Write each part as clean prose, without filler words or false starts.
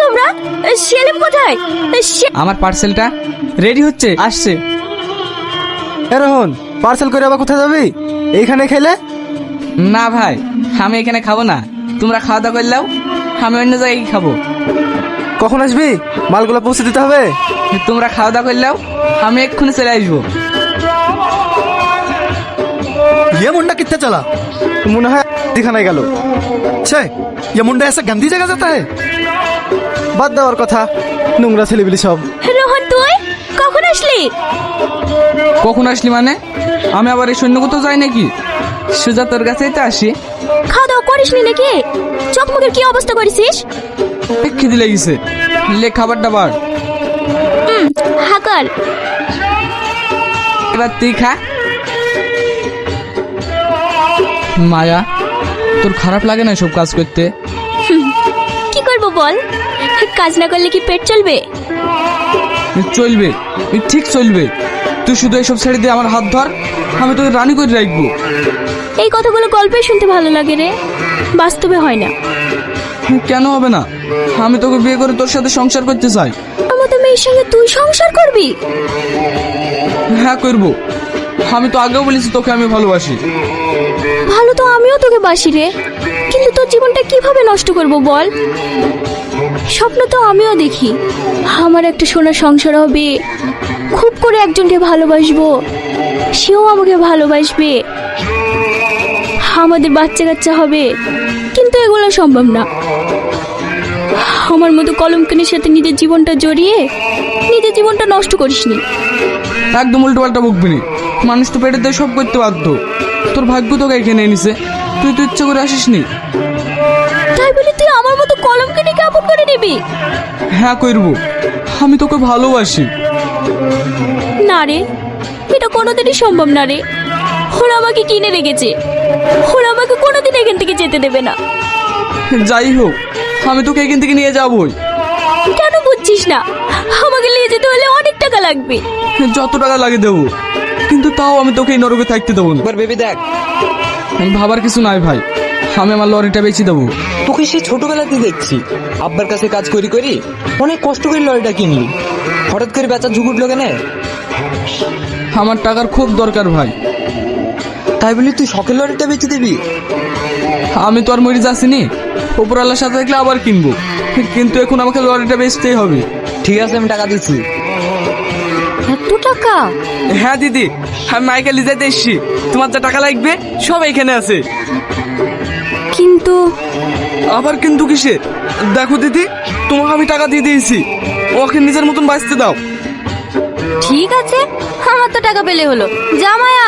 তোমরা? সেলিম কোথায়? আমার পার্সেলটা রেডি হচ্ছে, আসছে। এ রোহন, পার্সেল করে আবার কোথায় যাবি? এইখানে খেলে? না ভাই, আমি এখানে খাবো না। তোমরা খাওয়া দাওয়া করলেও আমি অন্য জায়গায় খাবো। কখন আসবি? মালগুলো পৌঁছে দিতে হবে। তোমরা খাওয়া দাওয়া করলেও আমি এক্ষুনি চলে আসবো। ये मुंडा कितने चला? মনে হয় দিখানায় গেল। छे, ये मुंडा ऐसा गंदी जगह जाता है? বাদ দেওয়ার কথা, নোংরা ছেলেবিলি সব। রোহন তুই কখন আসলি? কখন আসলি মানে? আমি আবার এই সৈন্য কোথাও যাই নাকি? সোজা তোর কাছেই তো আসি। খাওয়া দাওয়া করিসনি নাকি? চোখ মুখের কি অবস্থা করেছিস? খিদে লেগেছে, লে খাবার দাবার। হাকার। এবার তুই খা। মায়া, তোর খারাপ লাগে না সব কাজ করতে? কি করবো বল, কাজ না করলে কি পেট চলবে? চলবে, ঠিক চলবে। তুই শুধু এসব ছেড়ে দিয়ে আমার হাত ধর, আমি তোকে রানী করে রাখবো। এই কথাগুলো গল্পে শুনতে ভালো লাগে রে, বাস্তবে হয় না। কেন হবে না? আমি তোকে বিয়ে করে তোর সাথে সংসার করতে চাই। আমার তো মেয়ের সঙ্গে তুই সংসার করবি? হ্যাঁ করবো। আমি তো আগেও বলেছি তোকে আমি ভালোবাসি। ভালো তো আমিও তোকে বাসি রে, কিন্তু তোর জীবনটা কিভাবে নষ্ট করব বল? স্বপ্ন তো আমিও দেখি, আমার একটা সোনার সংসার হবে, খুব করে একজনকে ভালোবাসবো, সেও আমাকে ভালোবাসবে, আমাদের বাচ্চা কাচ্চা হবে। কিন্তু এগুলো সম্ভব না। আমার মতো কলঙ্কিনীর সাথে নিজের জীবনটা জড়িয়ে নিজের জীবনটা নষ্ট করিসনি। একদম উল্টো পাল্টা বকবি নি। মানুষ তো পেটে দিয়ে সব করতে বাধ্য। তোর ভাগ্য তোকে এখানে এনেছে, তুই তো ইচ্ছা করে আসিসনি। তাই বলে তুই আমার মতো কলঙ্কিনীকে আপন করে নিবি? হ্যাঁ করবো, আমি তোকে ভালোবাসি। না রে, এটা কোনোদিনই সম্ভব না রে। ওরা আমাকে কিনে রেখেছে, ওরা আমাকে কোনোদিন এখান থেকে যেতে দেবে না। যাই হোক, আমি তোকে এখান থেকে নিয়ে যাবোই। কেন বুঝছিস না? আমাকে নিয়ে যেতে হলে অনেক টাকা লাগবে। যত টাকা লাগে দেবো, কিন্তু তাও আমি তোকে এই নরকে থাকতে দেবো না। বেবি দেখ, ভাবার কিছু নাই ভাই, আমি আমার লরিটা বেচে দেবো। তোকে সে ছোটবেলাতে দেখছি আব্বার কাছে কাজ করি করি অনেক কষ্ট করে লরিটা কিনলি, হঠাৎ করে বেচার ঝুঁক উঠলো কেন? আমার টাকার খুব দরকার ভাই। তাই বলি তুই শখের লরিটা বেচে দিবি? আমি তো আর মরে যাচ্ছিনি, উপরওয়ালার সাথে থাকলে আবার কিনবো, কিন্তু এখন আমাকে লরিটা বেচতেই হবে। ঠিক আছে, আমি টাকা দিচ্ছি। এত টাকা? হ্যাঁ দিদি, আমি মাইকে লিজাইতে এসছি, তোমার যা টাকা লাগবে সব এখানে আছে। কিন্তু আবার কিন্তু কিসে? দেখো দিদি, তোমাকে আমি টাকা দিয়ে দিয়েছি, ওকে নিজের মতন বাঁচতে দাও। ঠিক আছে, আমার তো টাকা পেলে হলো। যা মায়া,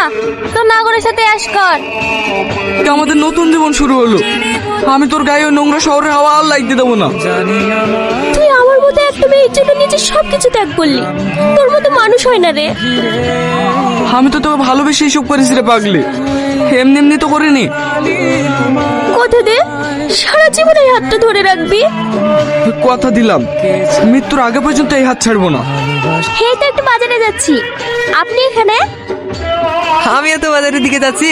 তোর নাগরের সাথে অ্যাশ কর। আমাদের নতুন জীবন শুরু হলো। আমি তোর গায়ে ওই নোংরা শহরের হাওয়া আর লাগতে দেবো না। তুই আমার মতো একটা মেয়ের জন্য নিজের সবকিছু ত্যাগ করলি, তোর মতো মানুষ হয় না রে। আমি তো তোকে ভালোবেসে এইসব করেছি রে পাগলি, এমনি এমনি তো করিনি। কথা দে, সারা জীবন এই হাতটা ধরে রাখবি। কথা দিলাম, মৃত্যুর আগে পর্যন্ত এই হাত ছাড়বো না। হে, তো একটু বাজারে যাচ্ছি, আপনি এখানে? আমিও তো বাজারের দিকে যাচ্ছি,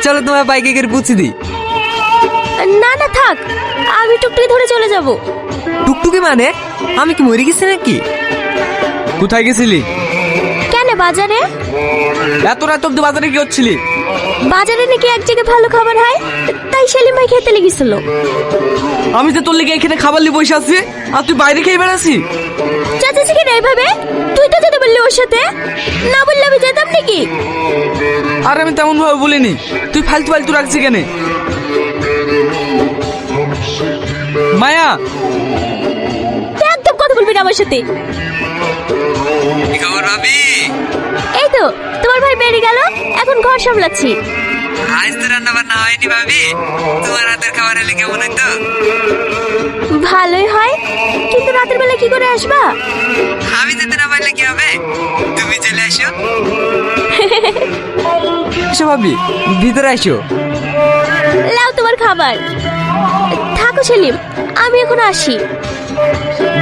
চলো তোমার বাইকে করে পুছি দিই। না না থাক, আমি টুকটুকি ধরে চলে যাব। টুকটুকি মানে? আমি কি মরে গেছি নাকি? কোথায় গেছিলি? কেন বাজারে? এত রাত অব্দি বাজারে কি হচ্ছিলি? বাজারে নাকি এক জায়গায় ভালো খাবার হয়, তাই সেলিম ভাই খেতে লেগেছিল। আমি যে তোর লেগে এখানে খাবার নিয়ে বসে আছি, আর তুই বাইরে খেয়ে বেড়াচ্ছি। চাচাছি কি এইভাবে? তুই তো যেতে বললি ওর সাথে, না বললে আমি যেতাম নাকি? আর আমি তেমন ভাবে বলিনি, তুই ফালতু ফালতু রাখছি কেন? মায়া, তুই একদম কথা বলবি না আমার সাথে। কি খবর ভাবি? এই তো তোমার ভাই বেরিয়ে গেল, এখন ঘর সামলাচ্ছি। আজ তো রান্না বান্না হয়নি ভাবি, তোমার হাতের খাবার এলে কেমন হইতো? ভালোই হয়, কিন্তু রাতের বেলা কি করে আসবা? আমি যেতে না পারলে কি হবে, তুমি চলে আসো। এসো ভাবি, ভিতরে আসো। লাও তোমার খাবার। থাকো সেলিম, আমি এখন আসি।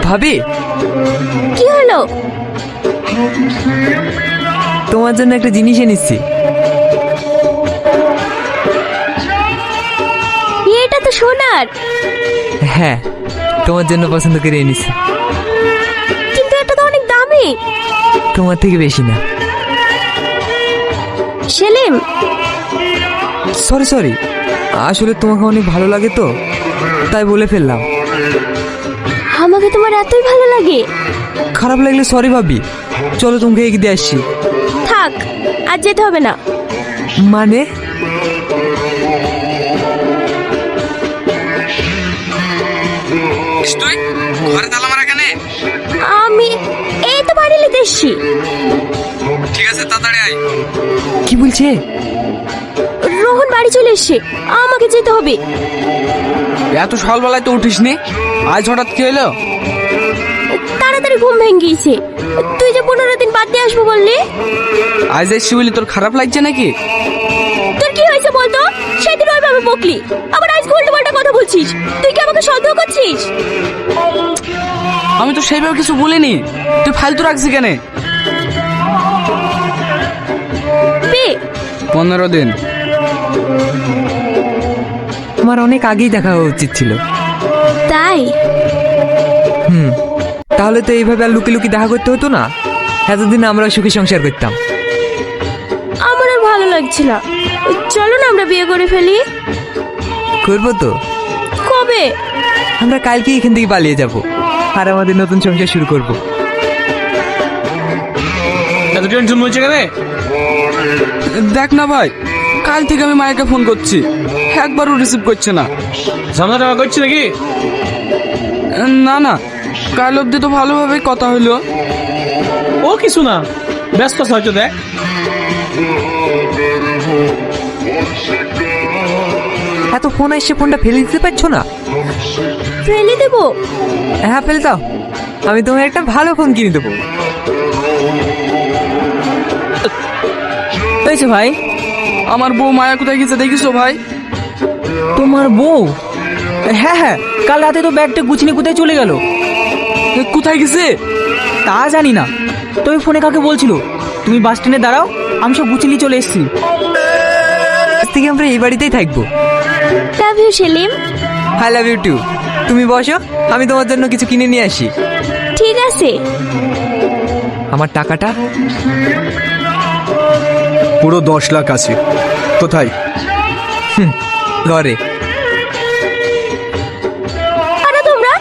ভাবি, কি হলো? তোমার জন্য একটা জিনিস এনেছি। এটা তো সোনার। হ্যাঁ, তোমার জন্য পছন্দ করে এনেছি। কিন্তু এটা তো অনেক দামি। তোমার থেকে বেশি না। সেলিম, সরি সরি, আসলে তোমাকে অনেক ভালো লাগে তো তাই বলে ফেললাম। আমাকে তোমার এতই ভালো লাগে? খারাপ লাগলে সরি ভাবি। চলো তোমাকে এগিয়ে দিয়ে আসছি। থাক, আর যেতে হবে না। মানে? ঘরে তালা মারা কেন? আমি এই তো বাড়ি নিতে এসছি। ঠিক আছে, তাড়াতাড়ি আয়। কি বলছে? রোহন বাড়ি চলে এসছে, আমাকে যেতে হবে। এত সকালবেলায় তো উঠিসনি, আজ হঠাৎ কি হলো? তাড়াতাড়ি ঘুম ভেঙে গিয়েছে। তুই যে 15 দিন বাদ দিয়ে আসবো বললি। আজ এসছি বলি তোর খারাপ লাগছে নাকি? তোর কি হয়েছে বলতো? সেদিন ওইভাবে বকলি, আবার আজ উল্টো পাল্টা কথা বলছিস। তুই কি আমাকে সন্দেহ করছিস? আমি তো সেইভাবে কিছু বলিনি, তুই ফালতু রাখছি কেন? 15 দিন। আমার অনেক আগেই দেখা হওয়া উচিত ছিল। তাই? তাহলে তো এইভাবে আর লুকি লুকি দেখা করতে হতো না। এতদিন আমরা সুখী সংসার করতাম। আমার আর ভালো লাগছে না। চলো না আমরা বিয়ে করে ফেলি। করবো তো। কবে? আমরা কালকে এখান থেকে পালিয়ে যাব আর আমাদের নতুন সংসার শুরু করব। এত টেনশন হচ্ছে কেন? দেখ না ভাই, কাল থেকে আমি মায়েকে ফোন করছি, একবারও রিসিভ করছে না। ঝামেলা টাকা করছি নাকি? না না, কাল অব্দি তো ভালোভাবে কথা হলো। ও কিছু না, ব্যস্ত আছে হয়তো। দেখ, এত ফোন আসছে, ফোনটা ফেলে দিতে পারছো না? ফেলে দেবো? হ্যাঁ ফেলে দাও, আমি তোমার একটা ভালো ফোন কিনে দেবো। হয়েছে ভাই? আমার বউ মায়া কোথায় গেছে দেখিস ভাই? তোমার বউ? হ্যাঁ হ্যাঁ, কাল রাতে তো ব্যাগটা গুছিয়ে কোথায় চলে গেল। কোথায় গেছে তা জানি না, তবে ফোনে কাকে বলছিল তুমি বাস স্ট্যান্ডে দাঁড়াও, আমি সব গুছিয়ে নিয়ে চলে এসেছি। আজ থেকে আমরা এই বাড়িতেই থাকবো। Love you Selim. I love you too. তুমি বসো, আমি তোমার জন্য কিছু কিনে নিয়ে আসি। ঠিক আছে। আমার টাকাটা? পুরো 10 লাখ আছে। কোথায়? ঘরে। আরে তোমরা,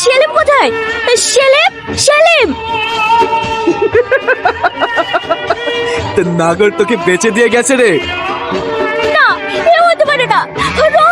সেলিম কোথায়? সেলিম, সেলিম! নাগর তোকে বেচে দিয়ে গেছে রে। না, এ হতে পারে না। রোহন